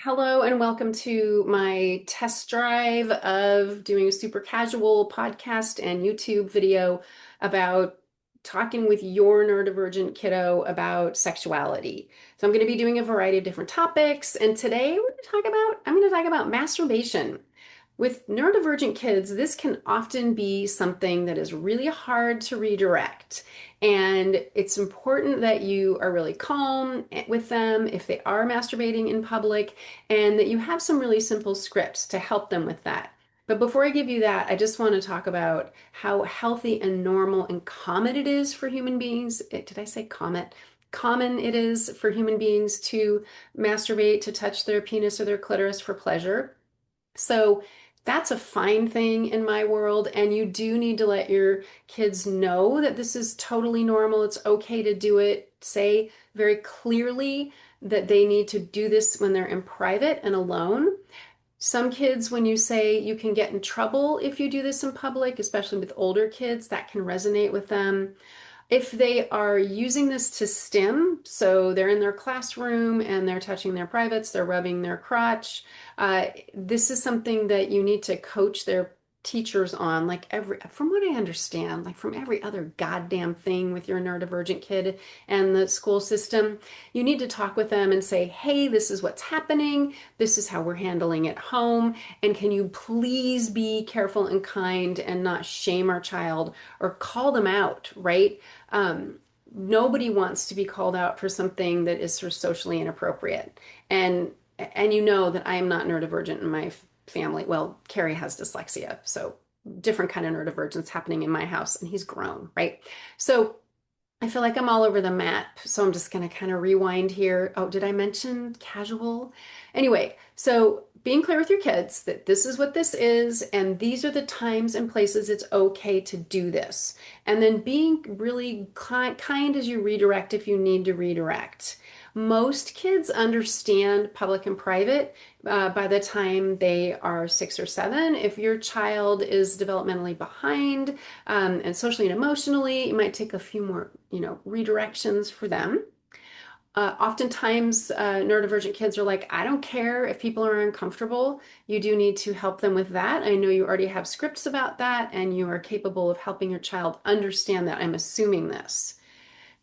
Hello and welcome to my test drive of doing a super casual podcast and YouTube video about talking with your neurodivergent kiddo about sexuality. So I'm going to be doing a variety of different topics, and today I'm going to talk about masturbation. With neurodivergent kids, this can often be something that is really hard to redirect. And it's important that you are really calm with them if they are masturbating in public and that you have some really simple scripts to help them with that. But before I give you that, I just want to talk about how healthy and normal and common it is for human beings. Did I say common? Common it is for human beings to masturbate, to touch their penis or their clitoris for pleasure. So that's a fine thing in my world, and you do need to let your kids know that this is totally normal. It's okay to do it. Say very clearly that they need to do this when they're in private and alone. Some kids, when you say you can get in trouble if you do this in public, especially with older kids, that can resonate with them. If they are using this to stim, so they're in their classroom and they're touching their privates, they're rubbing their crotch, this is something that you need to coach their teachers on, from what I understand, like from every other goddamn thing with your neurodivergent kid and the school system, you need to talk with them and say, hey, this is what's happening. This is how we're handling it home. And can you please be careful and kind and not shame our child or call them out, right? Um, Nobody wants to be called out for something that is sort of socially inappropriate. And you know that I am not neurodivergent in my family. Well, Carrie has dyslexia, so different kind of neurodivergence happening in my house, and he's grown, right? So I feel like I'm all over the map, so I'm just going to kind of rewind here. Oh, did I mention casual? Anyway, so being clear with your kids that this is what this is, and these are the times and places it's okay to do this. And then being really kind as you redirect if you need to redirect. Most kids understand public and private by the time they are 6 or 7. If your child is developmentally behind, and socially and emotionally, it might take a few more, redirections for them. Oftentimes, neurodivergent kids are like, I don't care if people are uncomfortable. You do need to help them with that. I know you already have scripts about that, and you are capable of helping your child understand that. I'm assuming this.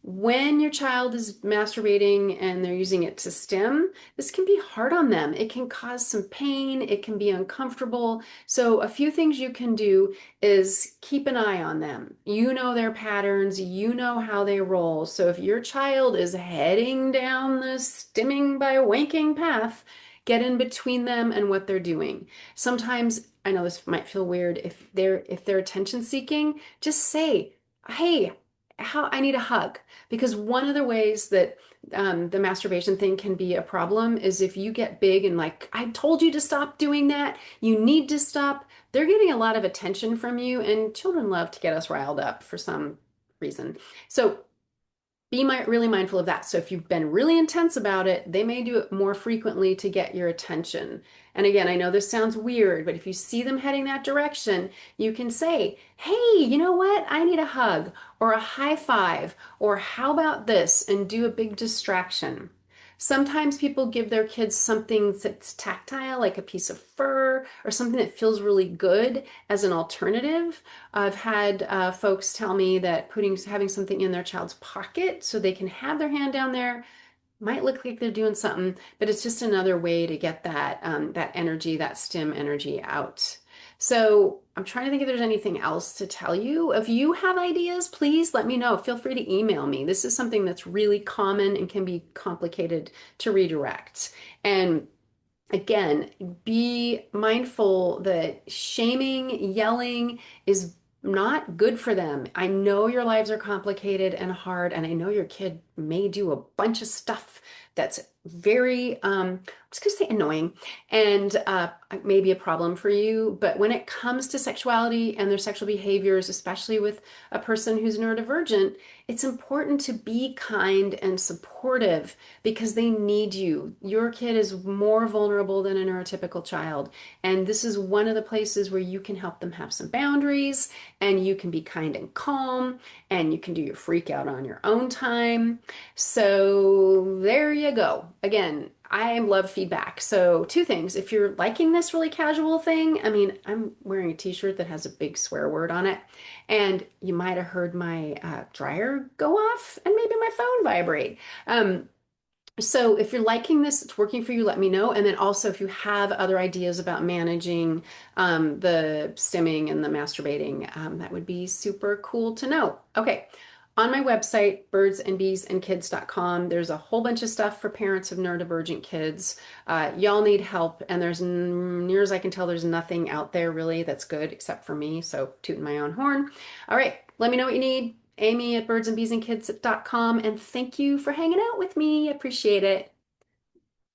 When your child is masturbating and they're using it to stim, this can be hard on them. It can cause some pain, it can be uncomfortable. So, a few things you can do is keep an eye on them. You know their patterns, you know how they roll. So, if your child is heading down the stimming by wanking path, get in between them and what they're doing. Sometimes, I know this might feel weird if they're attention seeking, just say, "Hey, how I need a hug." Because one of the ways that the masturbation thing can be a problem is if you get big and like, I told you to stop doing that, you need to stop. They're getting a lot of attention from you, and children love to get us riled up for some reason. So really mindful of that. So if you've been really intense about it, they may do it more frequently to get your attention. And again, I know this sounds weird, but if you see them heading that direction, you can say, hey, you know what? I need a hug or a high five, or how about this? And do a big distraction. Sometimes people give their kids something that's tactile, like a piece of fur or something that feels really good as an alternative. I've had folks tell me that having something in their child's pocket so they can have their hand down there might look like they're doing something, but it's just another way to get that energy, that stim energy out. So I'm trying to think if there's anything else to tell you. If you have ideas, please let me know. Feel free to email me. This is something that's really common and can be complicated to redirect. And again, be mindful that shaming, yelling is not good for them. I know your lives are complicated and hard, and I know your kid may do a bunch of stuff that's very, I was going to say annoying and maybe a problem for you. But when it comes to sexuality and their sexual behaviors, especially with a person who's neurodivergent, it's important to be kind and supportive because they need you. Your kid is more vulnerable than a neurotypical child. And this is one of the places where you can help them have some boundaries, and you can be kind and calm, and you can do your freak out on your own time. So there you go. Again, I love feedback. So, two things. If you're liking this really casual thing, I mean, I'm wearing a t-shirt that has a big swear word on it, and you might have heard my dryer go off and maybe my phone vibrate. Um, so if you're liking this, it's working for you, let me know. And then also, if you have other ideas about managing the stimming and the masturbating, that would be super cool to know. Okay. On my website, birdsandbeesandkids.com, there's a whole bunch of stuff for parents of neurodivergent kids. Y'all need help, and there's, near as I can tell, there's nothing out there really that's good except for me, so tooting my own horn. All right, let me know what you need. Amy at birdsandbeesandkids.com, and thank you for hanging out with me. I appreciate it.